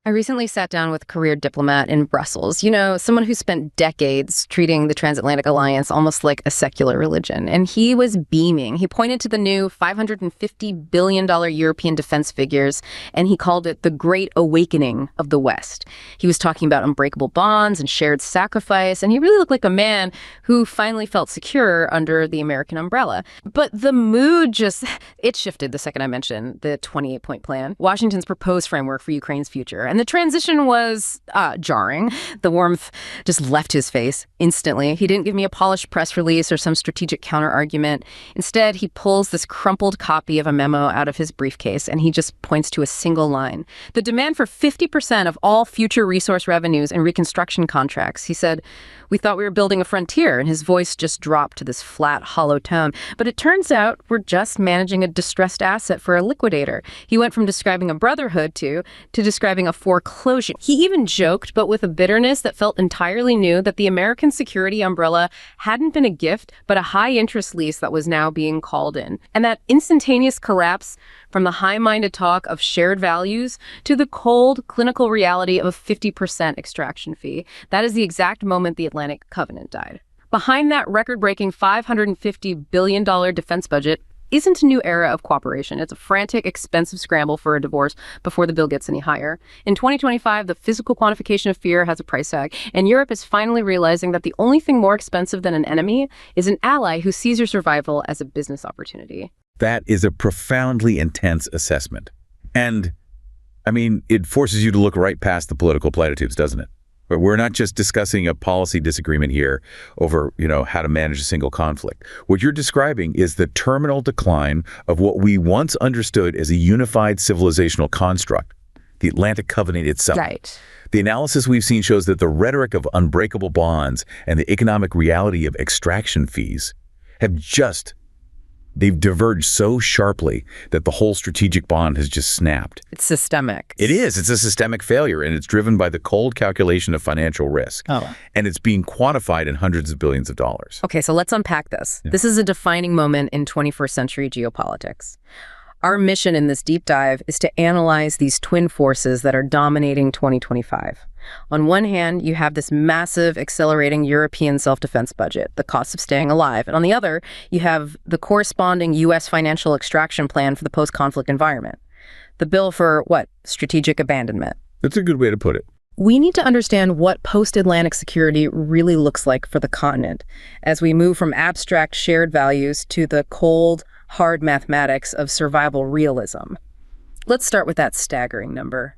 I recently sat down with a career diplomat in Brussels, you know, someone who spent decades treating the Transatlantic Alliance almost like a secular religion. And he was beaming. He pointed to the new $550 billion European defense figures, and he called it the Great Awakening of the West. He was talking about unbreakable bonds and shared sacrifice, and he really looked like a man who finally felt secure under the American umbrella. But the mood it shifted the second I mentioned the 28-point plan, Washington's proposed framework for Ukraine's future. And the transition was jarring. The warmth just left his face instantly. He didn't give me a polished press release or some strategic counter-argument. Instead, he pulls this crumpled copy of a memo out of his briefcase, and he just points to a single line. The demand for 50% of all future resource revenues in reconstruction contracts. He said, "We thought we were building a frontier," and his voice just dropped to this flat, hollow tone. But it turns out we're just managing a distressed asset for a liquidator. He went from describing a brotherhood to describing a foreclosure. He even joked, but with a bitterness that felt entirely new, that the American security umbrella hadn't been a gift, but a high-interest lease that was now being called in. And that instantaneous collapse from the high-minded talk of shared values to the cold, clinical reality of a 50% extraction fee. That is the exact moment the Atlantic Covenant died. Behind that record-breaking $550 billion defense budget isn't a new era of cooperation. It's a frantic, expensive scramble for a divorce before the bill gets any higher. In 2025, the physical quantification of fear has a price tag, and Europe is finally realizing that the only thing more expensive than an enemy is an ally who sees your survival as a business opportunity. That is a profoundly intense assessment. And, I mean, it forces you to look right past the political platitudes, doesn't it? But we're not just discussing a policy disagreement here over, how to manage a single conflict. What you're describing is the terminal decline of what we once understood as a unified civilizational construct, the Atlantic Covenant itself. Right. The analysis we've seen shows that the rhetoric of unbreakable bonds and the economic reality of extraction fees they've diverged so sharply that the whole strategic bond has just snapped. It's systemic. It is. It's a systemic failure, and it's driven by the cold calculation of financial risk. Oh. And it's being quantified in hundreds of billions of dollars. Okay, so let's unpack this. Yeah. This is a defining moment in 21st century geopolitics. Our mission in this deep dive is to analyze these twin forces that are dominating 2025. On one hand, you have this massive, accelerating European self-defense budget, the cost of staying alive. And on the other, you have the corresponding U.S. financial extraction plan for the post-conflict environment. The bill for, strategic abandonment. That's a good way to put it. We need to understand what post-Atlantic security really looks like for the continent as we move from abstract shared values to the cold, hard mathematics of survival realism. Let's start with that staggering number.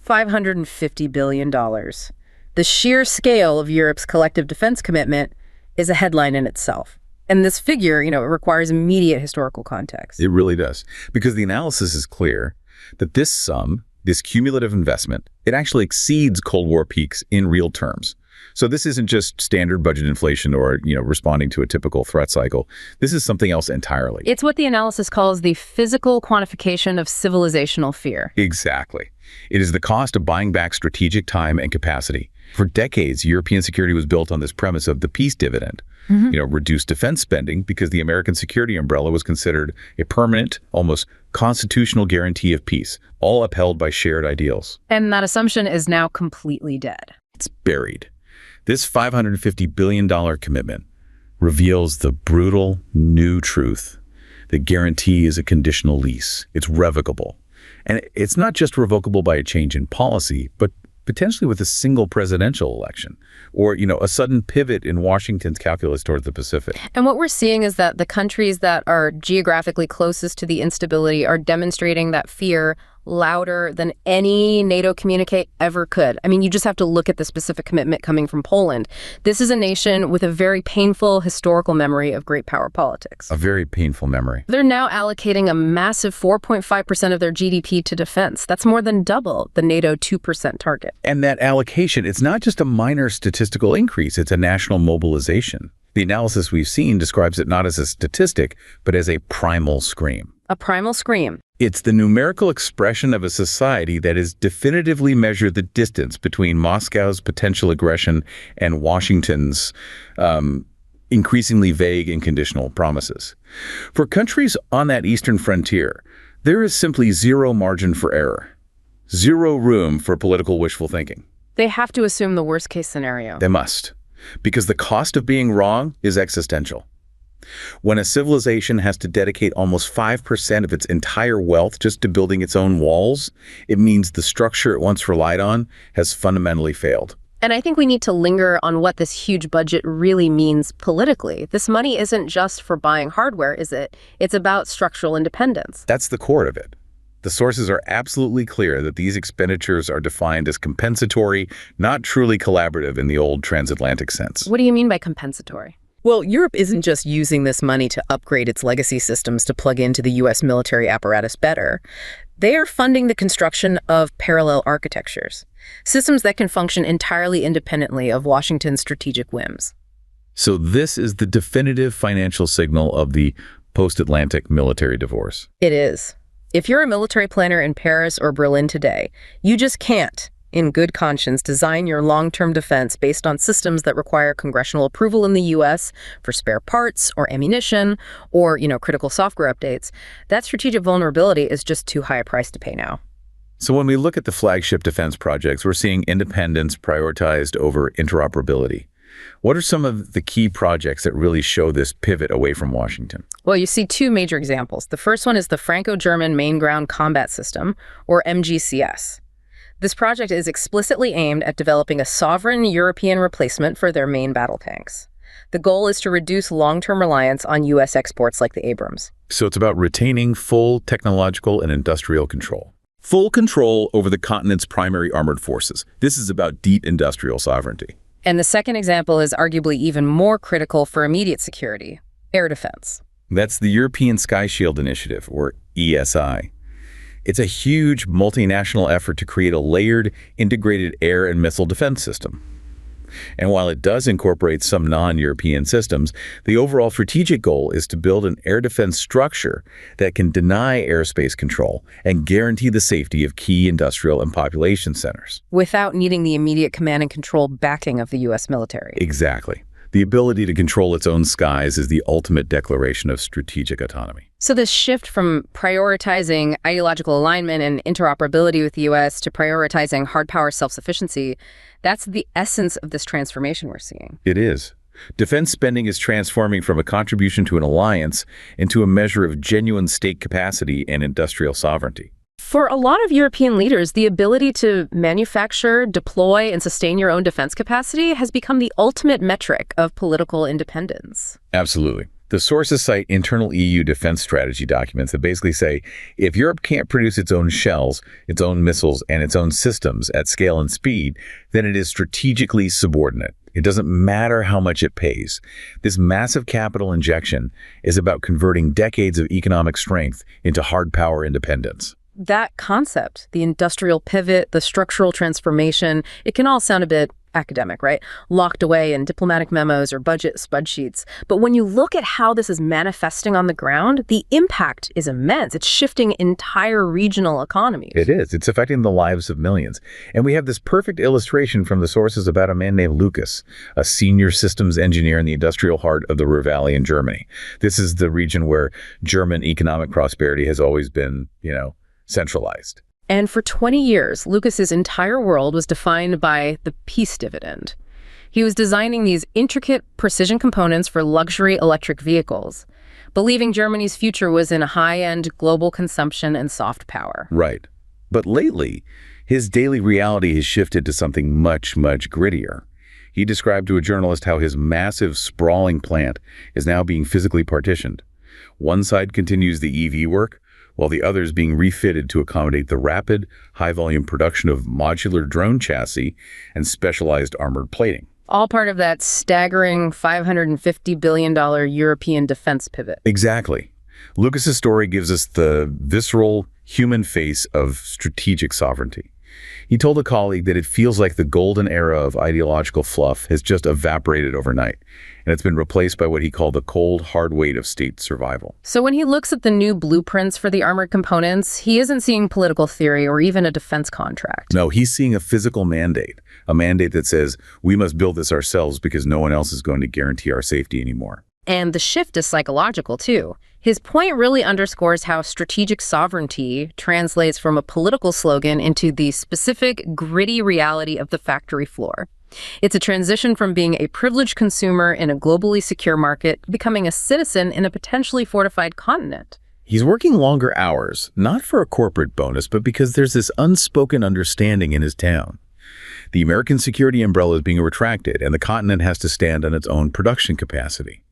$550 billion. The sheer scale of Europe's collective defense commitment is a headline in itself. And this figure, it requires immediate historical context. It really does. Because the analysis is clear that this sum, this cumulative investment, it actually exceeds Cold War peaks in real terms. So this isn't just standard budget inflation or, responding to a typical threat cycle. This is something else entirely. It's what the analysis calls the physical quantification of civilizational fear. Exactly. It is the cost of buying back strategic time and capacity. For decades, European security was built on this premise of the peace dividend. Reduced defense spending because the American security umbrella was considered a permanent, almost constitutional guarantee of peace, all upheld by shared ideals. And that assumption is now completely dead. It's buried. This $550 billion commitment reveals the brutal new truth. The guarantee is a conditional lease. It's revocable. And it's not just revocable by a change in policy, but potentially with a single presidential election or, a sudden pivot in Washington's calculus towards the Pacific. And what we're seeing is that the countries that are geographically closest to the instability are demonstrating that fear louder than any NATO communique ever could. I mean, you just have to look at the specific commitment coming from Poland. This is a nation with a very painful historical memory of great power politics. A very painful memory. They're now allocating a massive 4.5% of their GDP to defense. That's more than double the NATO 2% target. And that allocation, it's not just a minor statistical increase, it's a national mobilization. The analysis we've seen describes it not as a statistic, but as a primal scream. A primal scream. It's the numerical expression of a society that has definitively measured the distance between Moscow's potential aggression and Washington's increasingly vague and conditional promises. For countries on that eastern frontier, there is simply zero margin for error. Zero room for political wishful thinking. They have to assume the worst-case scenario. They must, because the cost of being wrong is existential. When a civilization has to dedicate almost 5% of its entire wealth just to building its own walls, it means the structure it once relied on has fundamentally failed. And I think we need to linger on what this huge budget really means politically. This money isn't just for buying hardware, is it? It's about structural independence. That's the core of it. The sources are absolutely clear that these expenditures are defined as compensatory, not truly collaborative in the old transatlantic sense. What do you mean by compensatory? Well, Europe isn't just using this money to upgrade its legacy systems to plug into the U.S. military apparatus better. They are funding the construction of parallel architectures, systems that can function entirely independently of Washington's strategic whims. So this is the definitive financial signal of the post-Atlantic military divorce. It is. If you're a military planner in Paris or Berlin today, you just can't, in good conscience, design your long-term defense based on systems that require congressional approval in the U.S. for spare parts or ammunition or, critical software updates. That strategic vulnerability is just too high a price to pay now. So when we look at the flagship defense projects, we're seeing independence prioritized over interoperability. What are some of the key projects that really show this pivot away from Washington? Well, you see two major examples. The first one is the Franco-German Main Ground Combat System, or MGCS. This project is explicitly aimed at developing a sovereign European replacement for their main battle tanks. The goal is to reduce long-term reliance on U.S. exports like the Abrams. So it's about retaining full technological and industrial control. Full control over the continent's primary armored forces. This is about deep industrial sovereignty. And the second example is arguably even more critical for immediate security: air defense. That's the European Sky Shield Initiative, or ESI. It's a huge multinational effort to create a layered, integrated air and missile defense system. And while it does incorporate some non-European systems, the overall strategic goal is to build an air defense structure that can deny airspace control and guarantee the safety of key industrial and population centers. Without needing the immediate command and control backing of the U.S. military. Exactly. The ability to control its own skies is the ultimate declaration of strategic autonomy. So this shift from prioritizing ideological alignment and interoperability with the U.S. to prioritizing hard power self-sufficiency, that's the essence of this transformation we're seeing. It is. Defense spending is transforming from a contribution to an alliance into a measure of genuine state capacity and industrial sovereignty. For a lot of European leaders, the ability to manufacture, deploy, and sustain your own defense capacity has become the ultimate metric of political independence. Absolutely. The sources cite internal EU defense strategy documents that basically say, if Europe can't produce its own shells, its own missiles, and its own systems at scale and speed, then it is strategically subordinate. It doesn't matter how much it pays. This massive capital injection is about converting decades of economic strength into hard power independence. That concept, the industrial pivot, the structural transformation, it can all sound a bit academic, right? Locked away in diplomatic memos or budget spreadsheets. But when you look at how this is manifesting on the ground, the impact is immense. It's shifting entire regional economies. It is. It's affecting the lives of millions. And we have this perfect illustration from the sources about a man named Lucas, a senior systems engineer in the industrial heart of the Ruhr Valley in Germany. This is the region where German economic prosperity has always been, centralized. And for 20 years, Lucas's entire world was defined by the peace dividend. He was designing these intricate precision components for luxury electric vehicles, believing Germany's future was in high-end global consumption and soft power. Right. But lately, his daily reality has shifted to something much, much grittier. He described to a journalist how his massive, sprawling plant is now being physically partitioned. One side continues the EV work, while the other is being refitted to accommodate the rapid, high-volume production of modular drone chassis and specialized armored plating. All part of that staggering $550 billion European defense pivot. Exactly. Lucas's story gives us the visceral, human face of strategic sovereignty. He told a colleague that it feels like the golden era of ideological fluff has just evaporated overnight, and it's been replaced by what he called the cold, hard weight of state survival. So when he looks at the new blueprints for the armored components, he isn't seeing political theory or even a defense contract. No, he's seeing a physical mandate, a mandate that says we must build this ourselves because no one else is going to guarantee our safety anymore. And the shift is psychological, too. His point really underscores how strategic sovereignty translates from a political slogan into the specific, gritty reality of the factory floor. It's a transition from being a privileged consumer in a globally secure market to becoming a citizen in a potentially fortified continent. He's working longer hours, not for a corporate bonus, but because there's this unspoken understanding in his town. The American security umbrella is being retracted, and the continent has to stand on its own production capacity.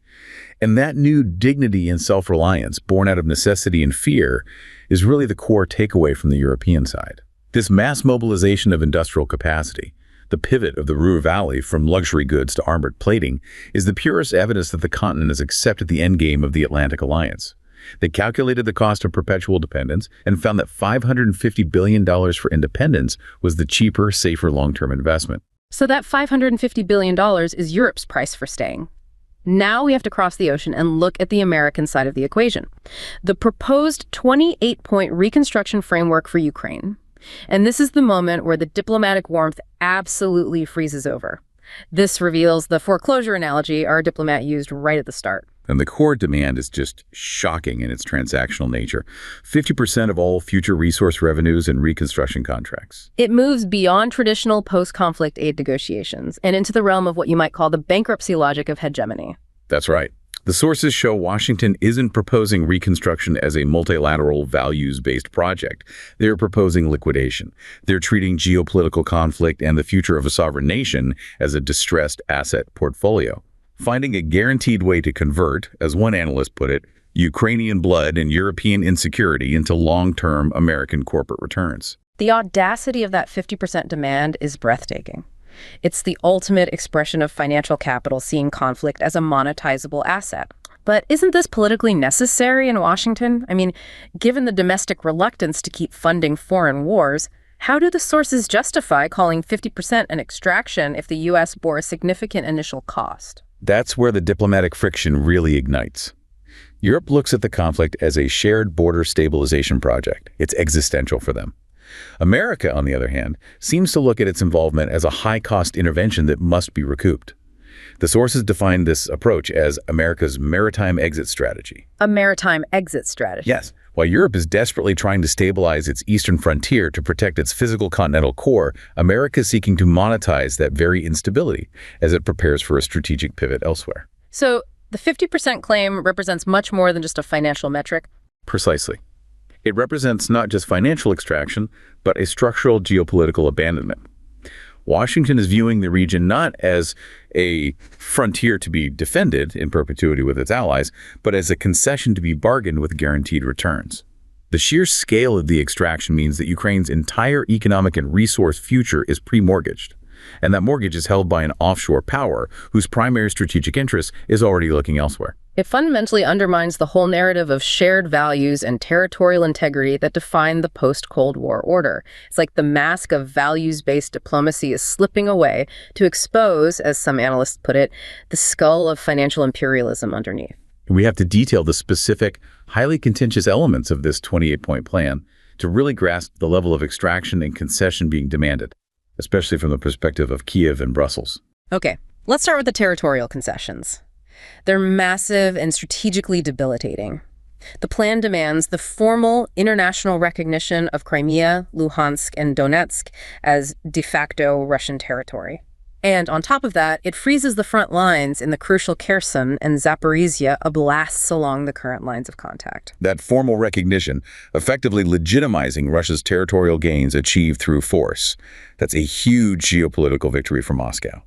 And that new dignity and self-reliance, born out of necessity and fear, is really the core takeaway from the European side. This mass mobilization of industrial capacity, the pivot of the Ruhr Valley from luxury goods to armored plating, is the purest evidence that the continent has accepted the endgame of the Atlantic Alliance. They calculated the cost of perpetual dependence and found that $550 billion for independence was the cheaper, safer long-term investment. So that $550 billion is Europe's price for staying. Now we have to cross the ocean and look at the American side of the equation. The proposed 28-point reconstruction framework for Ukraine. And this is the moment where the diplomatic warmth absolutely freezes over. This reveals the foreclosure analogy our diplomat used right at the start. And the core demand is just shocking in its transactional nature. 50% of all future resource revenues in reconstruction contracts. It moves beyond traditional post-conflict aid negotiations and into the realm of what you might call the bankruptcy logic of hegemony. That's right. The sources show Washington isn't proposing reconstruction as a multilateral, values-based project. They're proposing liquidation. They're treating geopolitical conflict and the future of a sovereign nation as a distressed asset portfolio. Finding a guaranteed way to convert, as one analyst put it, Ukrainian blood and European insecurity into long-term American corporate returns. The audacity of that 50% demand is breathtaking. It's the ultimate expression of financial capital seeing conflict as a monetizable asset. But isn't this politically necessary in Washington? I mean, given the domestic reluctance to keep funding foreign wars, how do the sources justify calling 50% an extraction if the U.S. bore a significant initial cost? That's where the diplomatic friction really ignites. Europe looks at the conflict as a shared border stabilization project. It's existential for them. America, on the other hand, seems to look at its involvement as a high-cost intervention that must be recouped. The sources define this approach as America's maritime exit strategy. A maritime exit strategy? Yes. While Europe is desperately trying to stabilize its eastern frontier to protect its physical continental core, America is seeking to monetize that very instability as it prepares for a strategic pivot elsewhere. So the 50% claim represents much more than just a financial metric? Precisely. It represents not just financial extraction, but a structural geopolitical abandonment. Washington is viewing the region not as a frontier to be defended in perpetuity with its allies, but as a concession to be bargained with guaranteed returns. The sheer scale of the extraction means that Ukraine's entire economic and resource future is pre-mortgaged, and that mortgage is held by an offshore power whose primary strategic interest is already looking elsewhere. It fundamentally undermines the whole narrative of shared values and territorial integrity that define the post-Cold War order. It's like the mask of values-based diplomacy is slipping away to expose, as some analysts put it, the skull of financial imperialism underneath. We have to detail the specific, highly contentious elements of this 28-point plan to really grasp the level of extraction and concession being demanded, especially from the perspective of Kiev and Brussels. Okay, let's start with the territorial concessions. They're massive and strategically debilitating. The plan demands the formal international recognition of Crimea, Luhansk, and Donetsk as de facto Russian territory. And on top of that, it freezes the front lines in the crucial Kherson and Zaporizhia oblasts along the current lines of contact. That formal recognition, effectively legitimizing Russia's territorial gains achieved through force, that's a huge geopolitical victory for Moscow.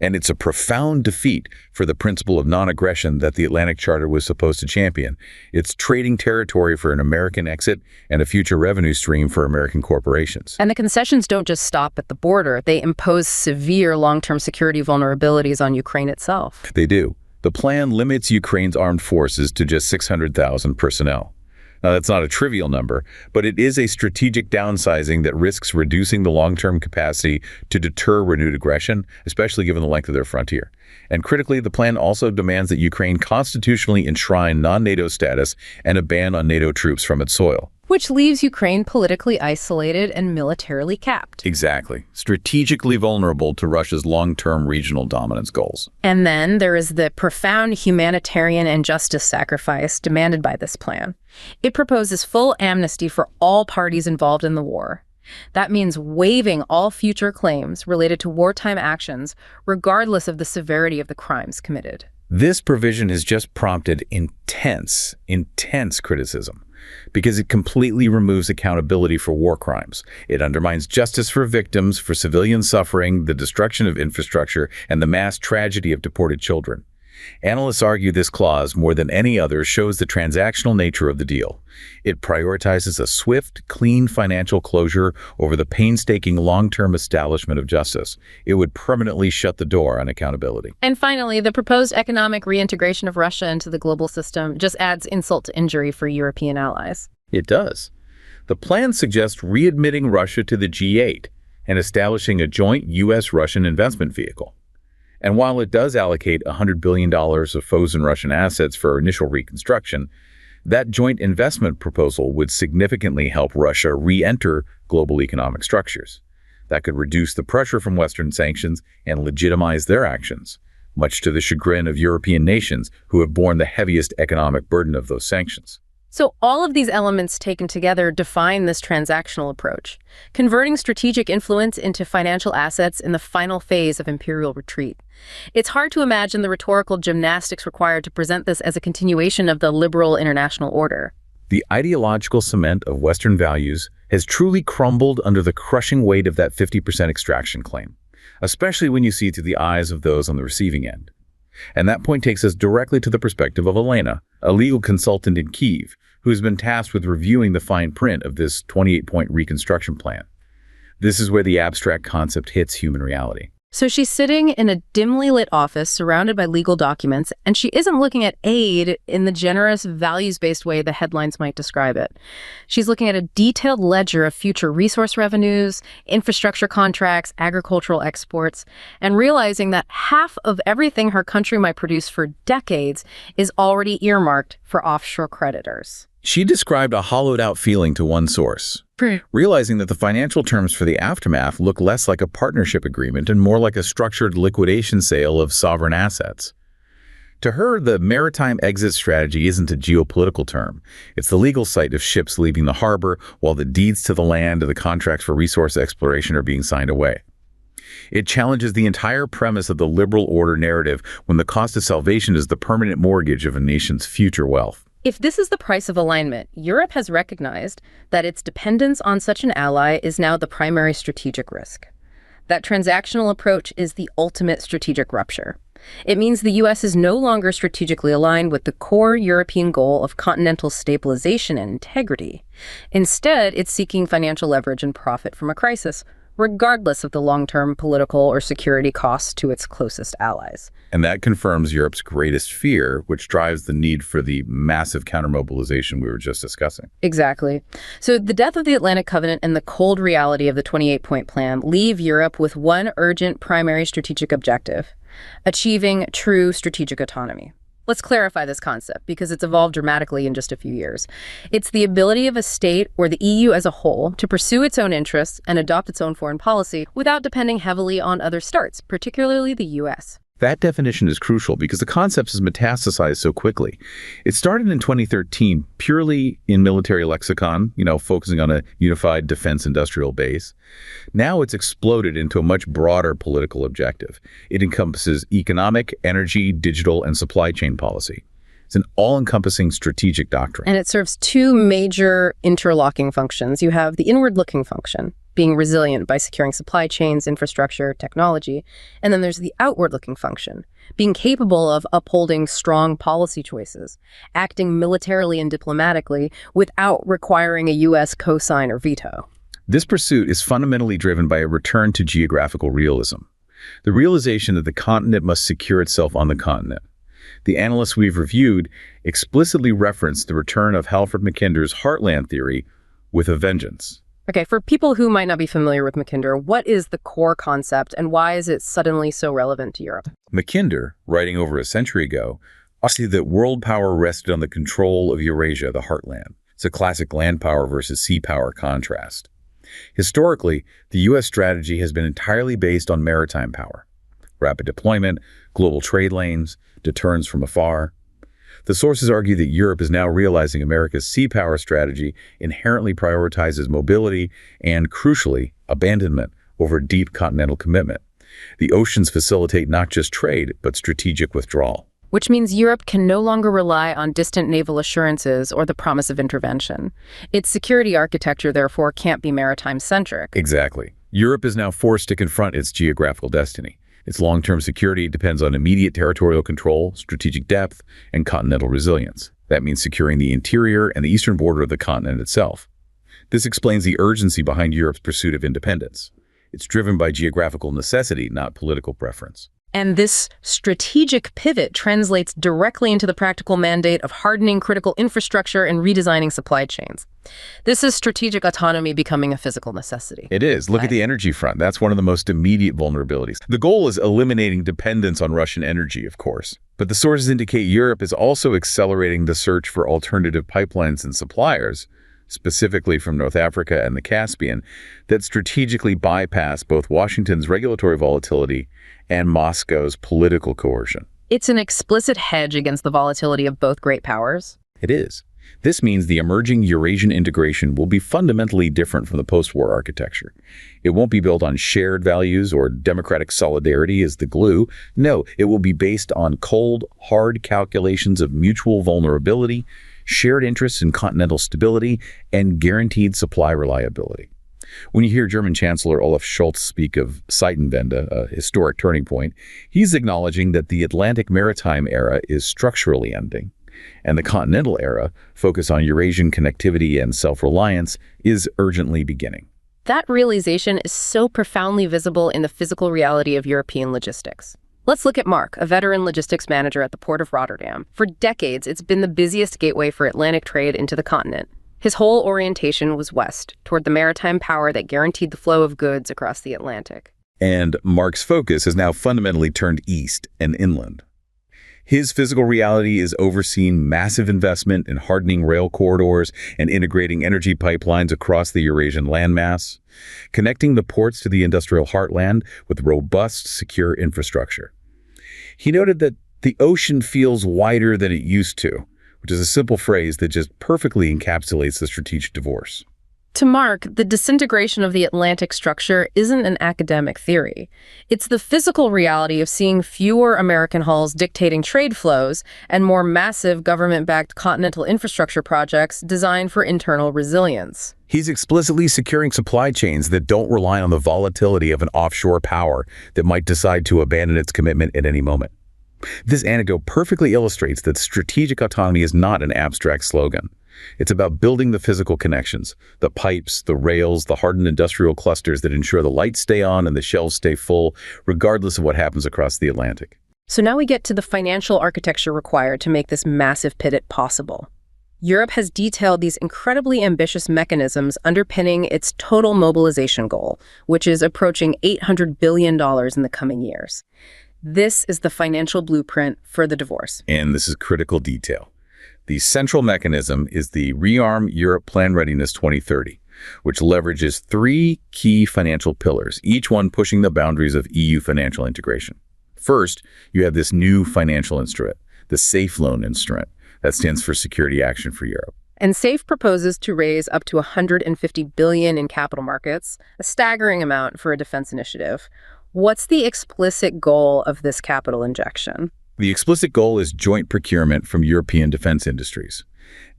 And it's a profound defeat for the principle of non-aggression that the Atlantic Charter was supposed to champion. It's trading territory for an American exit and a future revenue stream for American corporations. And the concessions don't just stop at the border. They impose severe long-term security vulnerabilities on Ukraine itself. They do. The plan limits Ukraine's armed forces to just 600,000 personnel. Now, that's not a trivial number, but it is a strategic downsizing that risks reducing the long-term capacity to deter renewed aggression, especially given the length of their frontier. And critically, the plan also demands that Ukraine constitutionally enshrine non-NATO status and a ban on NATO troops from its soil. Which leaves Ukraine politically isolated and militarily capped. Exactly. Strategically vulnerable to Russia's long-term regional dominance goals. And then there is the profound humanitarian and justice sacrifice demanded by this plan. It proposes full amnesty for all parties involved in the war. That means waiving all future claims related to wartime actions, regardless of the severity of the crimes committed. This provision has just prompted intense criticism, because it completely removes accountability for war crimes. It undermines justice for victims, for civilian suffering, the destruction of infrastructure, and the mass tragedy of deported children. Analysts argue this clause, more than any other, shows the transactional nature of the deal. It prioritizes a swift, clean financial closure over the painstaking long-term establishment of justice. It would permanently shut the door on accountability. And finally, the proposed economic reintegration of Russia into the global system just adds insult to injury for European allies. It does. The plan suggests readmitting Russia to the G8 and establishing a joint U.S.-Russian investment vehicle. And while it does allocate $100 billion of frozen Russian assets for initial reconstruction, that joint investment proposal would significantly help Russia re-enter global economic structures. That could reduce the pressure from Western sanctions and legitimize their actions, much to the chagrin of European nations who have borne the heaviest economic burden of those sanctions. So all of these elements taken together define this transactional approach, converting strategic influence into financial assets in the final phase of imperial retreat. It's hard to imagine the rhetorical gymnastics required to present this as a continuation of the liberal international order. The ideological cement of Western values has truly crumbled under the crushing weight of that 50% extraction claim, especially when you see it through the eyes of those on the receiving end. And that point takes us directly to the perspective of Elena, a legal consultant in Kyiv, who has been tasked with reviewing the fine print of this 28-point reconstruction plan. This is where the abstract concept hits human reality. So she's sitting in a dimly lit office surrounded by legal documents, and she isn't looking at aid in the generous, values-based way the headlines might describe it. She's looking at a detailed ledger of future resource revenues, infrastructure contracts, agricultural exports, and realizing that half of everything her country might produce for decades is already earmarked for offshore creditors. She described a hollowed-out feeling to one source, realizing that the financial terms for the aftermath look less like a partnership agreement and more like a structured liquidation sale of sovereign assets. To her, the maritime exit strategy isn't a geopolitical term. It's the legal sight of ships leaving the harbor while the deeds to the land and the contracts for resource exploration are being signed away. It challenges the entire premise of the liberal order narrative when the cost of salvation is the permanent mortgage of a nation's future wealth. If this is the price of alignment, Europe has recognized that its dependence on such an ally is now the primary strategic risk. That transactional approach is the ultimate strategic rupture. It means the U.S. is no longer strategically aligned with the core European goal of continental stabilization and integrity. Instead, it's seeking financial leverage and profit from a crisis, regardless of the long-term political or security costs to its closest allies. And that confirms Europe's greatest fear, which drives the need for the massive countermobilization we were just discussing. Exactly. So the death of the Atlantic Covenant and the cold reality of the 28-point plan leave Europe with one urgent primary strategic objective: achieving true strategic autonomy. Let's clarify this concept because it's evolved dramatically in just a few years. It's the ability of a state or the EU as a whole to pursue its own interests and adopt its own foreign policy without depending heavily on other states, particularly the US. That definition is crucial because the concept has metastasized so quickly. It started in 2013 purely in military lexicon, focusing on a unified defense industrial base. Now it's exploded into a much broader political objective. It encompasses economic, energy, digital, and supply chain policy. It's an all-encompassing strategic doctrine. And it serves two major interlocking functions. You have the inward-looking function, being resilient by securing supply chains, infrastructure, technology. And then there's the outward-looking function, being capable of upholding strong policy choices, acting militarily and diplomatically without requiring a U.S. cosign or veto. This pursuit is fundamentally driven by a return to geographical realism, the realization that the continent must secure itself on the continent. The analysts we've reviewed explicitly reference the return of Halford Mackinder's heartland theory with a vengeance. Okay, for people who might not be familiar with Mackinder, what is the core concept and why is it suddenly so relevant to Europe? Mackinder, writing over a century ago, argued that world power rested on the control of Eurasia, the heartland. It's a classic land power versus sea power contrast. Historically, the U.S. strategy has been entirely based on maritime power. Rapid deployment, global trade lanes, deterrence from afar. The sources argue that Europe is now realizing America's sea power strategy inherently prioritizes mobility and, crucially, abandonment over deep continental commitment. The oceans facilitate not just trade, but strategic withdrawal. Which means Europe can no longer rely on distant naval assurances or the promise of intervention. Its security architecture, therefore, can't be maritime-centric. Exactly. Europe is now forced to confront its geographical destiny. Its long-term security depends on immediate territorial control, strategic depth, and continental resilience. That means securing the interior and the eastern border of the continent itself. This explains the urgency behind Europe's pursuit of independence. It's driven by geographical necessity, not political preference. And this strategic pivot translates directly into the practical mandate of hardening critical infrastructure and redesigning supply chains. This is strategic autonomy becoming a physical necessity. It is. Look at the energy front. That's one of the most immediate vulnerabilities. The goal is eliminating dependence on Russian energy, of course. But the sources indicate Europe is also accelerating the search for alternative pipelines and suppliers, specifically from North Africa and the Caspian, that strategically bypass both Washington's regulatory volatility and Moscow's political coercion. It's an explicit hedge against the volatility of both great powers. It is. This means the emerging Eurasian integration will be fundamentally different from the post-war architecture. It won't be built on shared values or democratic solidarity as the glue. No, it will be based on cold, hard calculations of mutual vulnerability, shared interests in continental stability, and guaranteed supply reliability. When you hear German Chancellor Olaf Scholz speak of Zeitenwende, a historic turning point, he's acknowledging that the Atlantic maritime era is structurally ending, and the continental era, focus on Eurasian connectivity and self-reliance, is urgently beginning. That realization is so profoundly visible in the physical reality of European logistics. Let's look at Mark, a veteran logistics manager at the Port of Rotterdam. For decades, it's been the busiest gateway for Atlantic trade into the continent. His whole orientation was west, toward the maritime power that guaranteed the flow of goods across the Atlantic. And Mark's focus has now fundamentally turned east and inland. His physical reality is overseeing massive investment in hardening rail corridors and integrating energy pipelines across the Eurasian landmass, connecting the ports to the industrial heartland with robust, secure infrastructure. He noted that the ocean feels wider than it used to, which is a simple phrase that just perfectly encapsulates the strategic divorce. To Mark, the disintegration of the Atlantic structure isn't an academic theory. It's the physical reality of seeing fewer American hulls dictating trade flows and more massive government-backed continental infrastructure projects designed for internal resilience. He's explicitly securing supply chains that don't rely on the volatility of an offshore power that might decide to abandon its commitment at any moment. This anecdote perfectly illustrates that strategic autonomy is not an abstract slogan. It's about building the physical connections, the pipes, the rails, the hardened industrial clusters that ensure the lights stay on and the shelves stay full, regardless of what happens across the Atlantic. So now we get to the financial architecture required to make this massive pivot possible. Europe has detailed these incredibly ambitious mechanisms underpinning its total mobilization goal, which is approaching $800 billion in the coming years. This is the financial blueprint for the divorce. And this is critical detail. The central mechanism is the Rearm Europe Plan Readiness 2030, which leverages three key financial pillars, each one pushing the boundaries of EU financial integration. First, you have this new financial instrument, the Safe Loan Instrument. That stands for Security Action for Europe. And SAFE proposes to raise up to $150 billion in capital markets, a staggering amount for a defense initiative. What's the explicit goal of this capital injection? The explicit goal is joint procurement from European defense industries.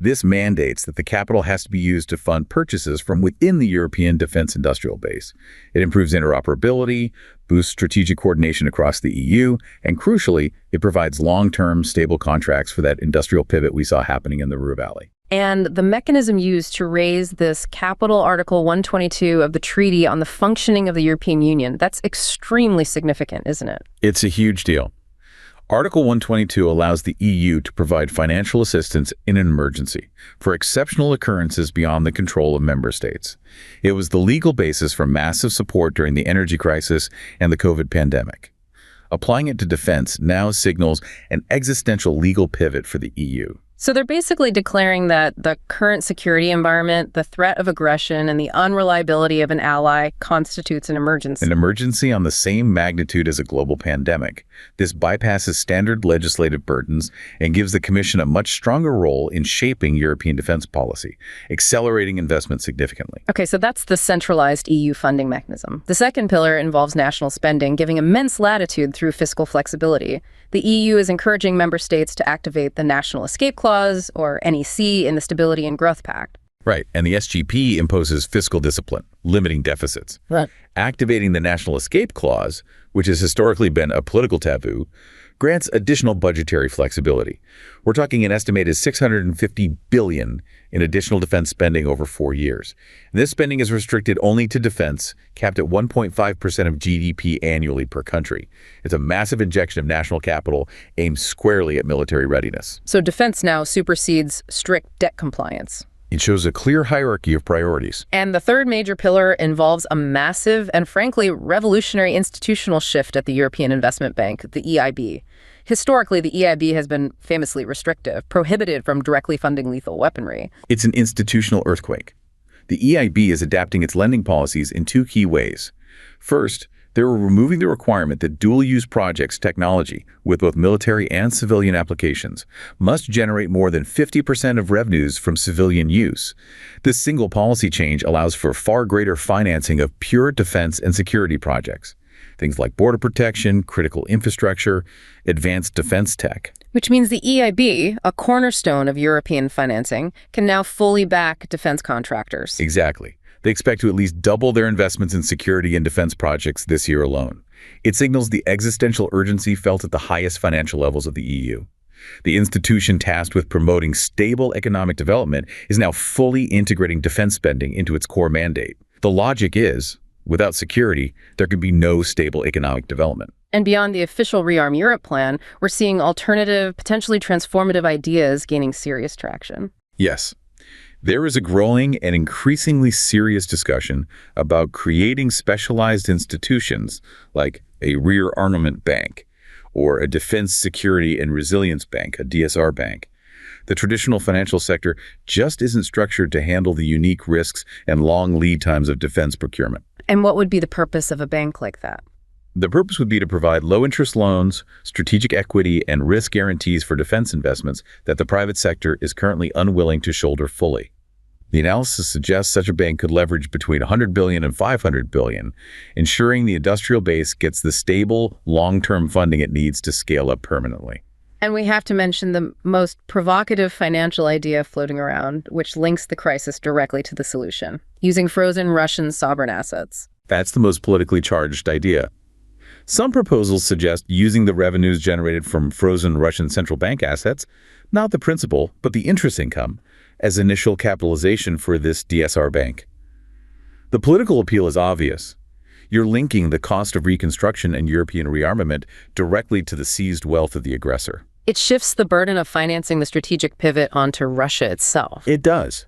This mandates that the capital has to be used to fund purchases from within the European defense industrial base. It improves interoperability, boosts strategic coordination across the EU, and crucially, it provides long-term, stable contracts for that industrial pivot we saw happening in the Ruhr Valley. And the mechanism used to raise this capital Article 122 of the treaty on the functioning of the European Union, that's extremely significant, isn't it? It's a huge deal. Article 122 allows the EU to provide financial assistance in an emergency for exceptional occurrences beyond the control of member states. It was the legal basis for massive support during the energy crisis and the COVID pandemic. Applying it to defense now signals an existential legal pivot for the EU. So they're basically declaring that the current security environment, the threat of aggression, and the unreliability of an ally constitutes an emergency. An emergency on the same magnitude as a global pandemic. This bypasses standard legislative burdens and gives the Commission a much stronger role in shaping European defense policy, accelerating investment significantly. Okay, so that's the centralized EU funding mechanism. The second pillar involves national spending, giving immense latitude through fiscal flexibility. The EU is encouraging member states to activate the National Escape Clause, or NEC, in the Stability and Growth Pact. Right, and the SGP imposes fiscal discipline, limiting deficits. Right. Activating the National Escape Clause, which has historically been a political taboo, grants additional budgetary flexibility. We're talking an estimated $650 billion in additional defense spending over 4 years. And this spending is restricted only to defense, capped at 1.5% of GDP annually per country. It's a massive injection of national capital aimed squarely at military readiness. So defense now supersedes strict debt compliance. It shows a clear hierarchy of priorities. And the third major pillar involves a massive and frankly revolutionary institutional shift at the European Investment Bank, the EIB. Historically, the EIB has been famously restrictive, prohibited from directly funding lethal weaponry. It's an institutional earthquake. The EIB is adapting its lending policies in 2 key ways. First, they're removing the requirement that dual-use projects technology with both military and civilian applications must generate more than 50% of revenues from civilian use. This single policy change allows for far greater financing of pure defense and security projects. Things like border protection, critical infrastructure, advanced defense tech. Which means the EIB, a cornerstone of European financing, can now fully back defense contractors. Exactly. They expect to at least double their investments in security and defense projects this year alone. It signals the existential urgency felt at the highest financial levels of the EU. The institution tasked with promoting stable economic development is now fully integrating defense spending into its core mandate. The logic is, without security, there can be no stable economic development. And beyond the official Rearm Europe plan, we're seeing alternative, potentially transformative ideas gaining serious traction. Yes. There is a growing and increasingly serious discussion about creating specialized institutions like a rear armament bank or a defense security and resilience bank, a DSR bank. The traditional financial sector just isn't structured to handle the unique risks and long lead times of defense procurement. And what would be the purpose of a bank like that? The purpose would be to provide low-interest loans, strategic equity, and risk guarantees for defense investments that the private sector is currently unwilling to shoulder fully. The analysis suggests such a bank could leverage between $100 billion and $500 billion, ensuring the industrial base gets the stable, long-term funding it needs to scale up permanently. And we have to mention the most provocative financial idea floating around, which links the crisis directly to the solution, using frozen Russian sovereign assets. That's the most politically charged idea. Some proposals suggest using the revenues generated from frozen Russian central bank assets, not the principal, but the interest income, as initial capitalization for this DSR bank. The political appeal is obvious. You're linking the cost of reconstruction and European rearmament directly to the seized wealth of the aggressor. It shifts the burden of financing the strategic pivot onto Russia itself. It does.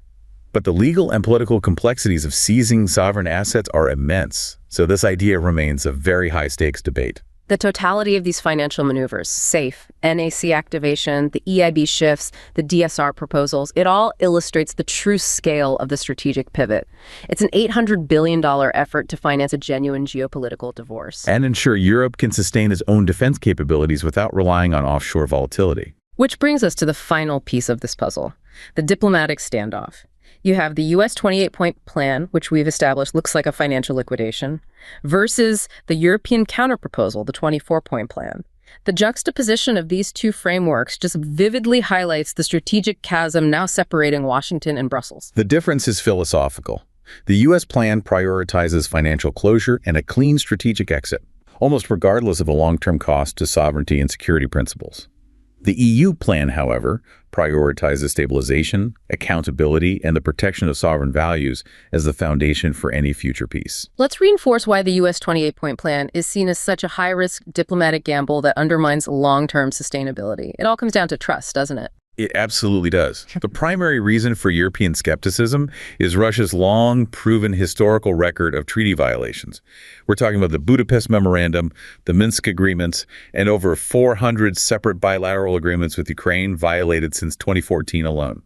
But the legal and political complexities of seizing sovereign assets are immense, so this idea remains a very high-stakes debate. The totality of these financial maneuvers, SAFE, NAC activation, the EIB shifts, the DSR proposals, it all illustrates the true scale of the strategic pivot. It's an $800 billion effort to finance a genuine geopolitical divorce. And ensure Europe can sustain its own defense capabilities without relying on offshore volatility. Which brings us to the final piece of this puzzle, the diplomatic standoff. You have the U.S. 28-point plan, which we've established looks like a financial liquidation, versus the European counterproposal, the 24-point plan. The juxtaposition of these two frameworks just vividly highlights the strategic chasm now separating Washington and Brussels. The difference is philosophical. The U.S. plan prioritizes financial closure and a clean strategic exit, almost regardless of the long-term cost to sovereignty and security principles. The EU plan, however, prioritizes stabilization, accountability, and the protection of sovereign values as the foundation for any future peace. Let's reinforce why the U.S. 28-point plan is seen as such a high-risk diplomatic gamble that undermines long-term sustainability. It all comes down to trust, doesn't it? It absolutely does. The primary reason for European skepticism is Russia's long-proven historical record of treaty violations. We're talking about the Budapest Memorandum, the Minsk Agreements, and over 400 separate bilateral agreements with Ukraine violated since 2014 alone.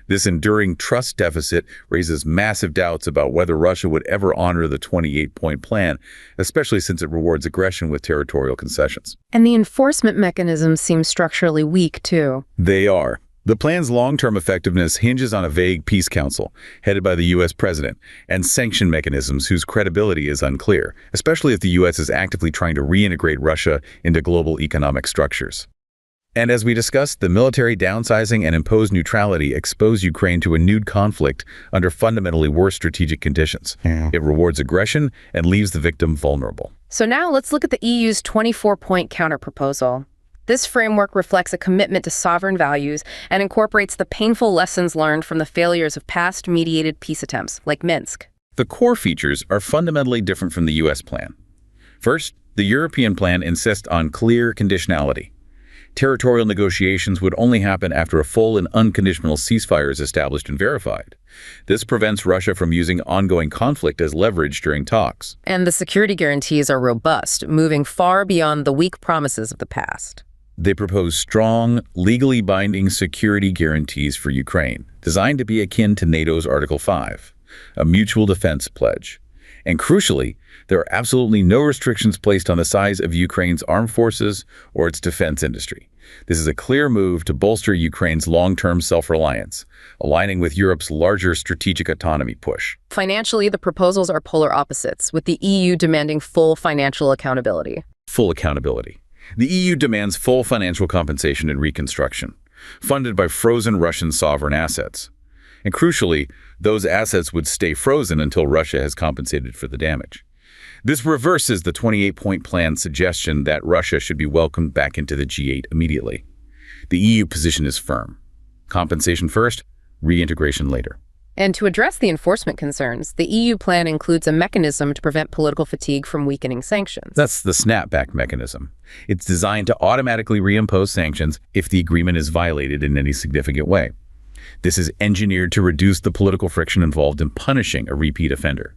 This enduring trust deficit raises massive doubts about whether Russia would ever honor the 28-point plan, especially since it rewards aggression with territorial concessions. And the enforcement mechanisms seem structurally weak, too. They are. The plan's long-term effectiveness hinges on a vague peace council, headed by the U.S. president, and sanction mechanisms whose credibility is unclear, especially if the U.S. is actively trying to reintegrate Russia into global economic structures. And as we discussed, the military downsizing and imposed neutrality expose Ukraine to a renewed conflict under fundamentally worse strategic conditions. It rewards aggression and leaves the victim vulnerable. So now let's look at the EU's 24-point counterproposal. This framework reflects a commitment to sovereign values and incorporates the painful lessons learned from the failures of past mediated peace attempts, like Minsk. The core features are fundamentally different from the U.S. plan. First, the European plan insists on clear conditionality. Territorial negotiations would only happen after a full and unconditional ceasefire is established and verified. This prevents Russia from using ongoing conflict as leverage during talks. And the security guarantees are robust, moving far beyond the weak promises of the past. They propose strong, legally binding security guarantees for Ukraine, designed to be akin to NATO's Article 5, a mutual defense pledge. And crucially, there are absolutely no restrictions placed on the size of Ukraine's armed forces or its defense industry. This is a clear move to bolster Ukraine's long-term self-reliance, aligning with Europe's larger strategic autonomy push. Financially, the proposals are polar opposites, with the EU demanding full financial accountability. Full accountability. The EU demands full financial compensation and reconstruction, funded by frozen Russian sovereign assets. And crucially, those assets would stay frozen until Russia has compensated for the damage. This reverses the 28-point plan's suggestion that Russia should be welcomed back into the G8 immediately. The EU position is firm. Compensation first, reintegration later. And to address the enforcement concerns, the EU plan includes a mechanism to prevent political fatigue from weakening sanctions. That's the snapback mechanism. It's designed to automatically reimpose sanctions if the agreement is violated in any significant way. This is engineered to reduce the political friction involved in punishing a repeat offender.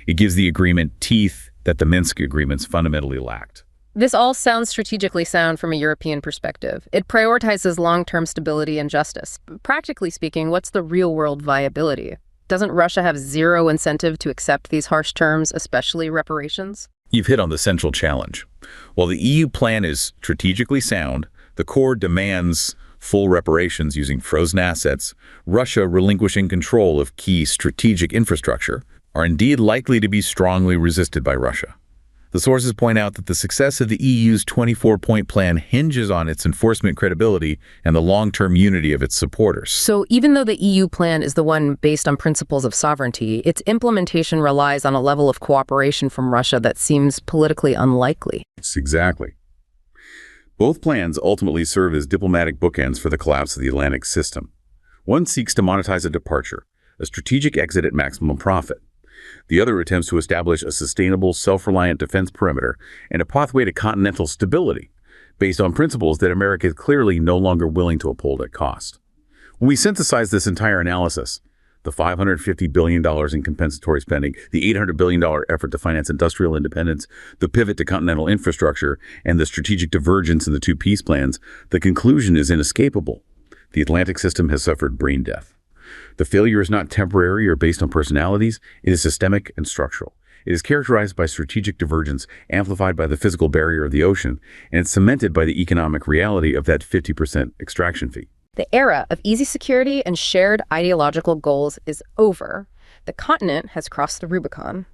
It gives the agreement teeth that the Minsk agreements fundamentally lacked. This all sounds strategically sound from a European perspective. It prioritizes long-term stability and justice. Practically speaking, what's the real-world viability? Doesn't Russia have zero incentive to accept these harsh terms, especially reparations? You've hit on the central challenge. While the EU plan is strategically sound, the core demands full reparations using frozen assets, Russia relinquishing control of key strategic infrastructure, are indeed likely to be strongly resisted by Russia. The sources point out that the success of the EU's 24-point plan hinges on its enforcement credibility and the long-term unity of its supporters. So even though the EU plan is the one based on principles of sovereignty, its implementation relies on a level of cooperation from Russia that seems politically unlikely. Exactly. Both plans ultimately serve as diplomatic bookends for the collapse of the Atlantic system. One seeks to monetize a departure, a strategic exit at maximum profit. The other attempts to establish a sustainable, self-reliant defense perimeter and a pathway to continental stability based on principles that America is clearly no longer willing to uphold at cost. When we synthesize this entire analysis, the $550 billion in compensatory spending, the $800 billion effort to finance industrial independence, the pivot to continental infrastructure, and the strategic divergence in the two peace plans, the conclusion is inescapable. The Atlantic system has suffered brain death. The failure is not temporary or based on personalities. It is systemic and structural. It is characterized by strategic divergence, amplified by the physical barrier of the ocean, and it's cemented by the economic reality of that 50% extraction fee. The era of easy security and shared ideological goals is over. The continent has crossed the Rubicon.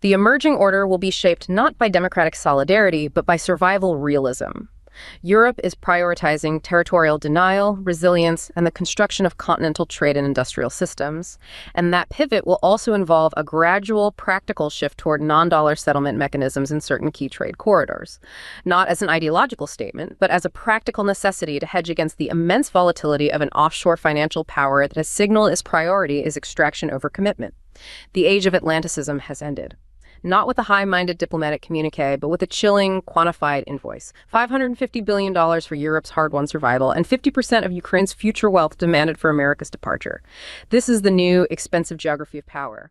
The emerging order will be shaped not by democratic solidarity, but by survival realism. Europe is prioritizing territorial denial, resilience, and the construction of continental trade and industrial systems. And that pivot will also involve a gradual, practical shift toward non-dollar settlement mechanisms in certain key trade corridors. Not as an ideological statement, but as a practical necessity to hedge against the immense volatility of an offshore financial power that has signaled its priority is extraction over commitment. The age of Atlanticism has ended. Not with a high-minded diplomatic communique, but with a chilling, quantified invoice. $550 billion for Europe's hard-won survival and 50% of Ukraine's future wealth demanded for America's departure. This is the new expensive geography of power.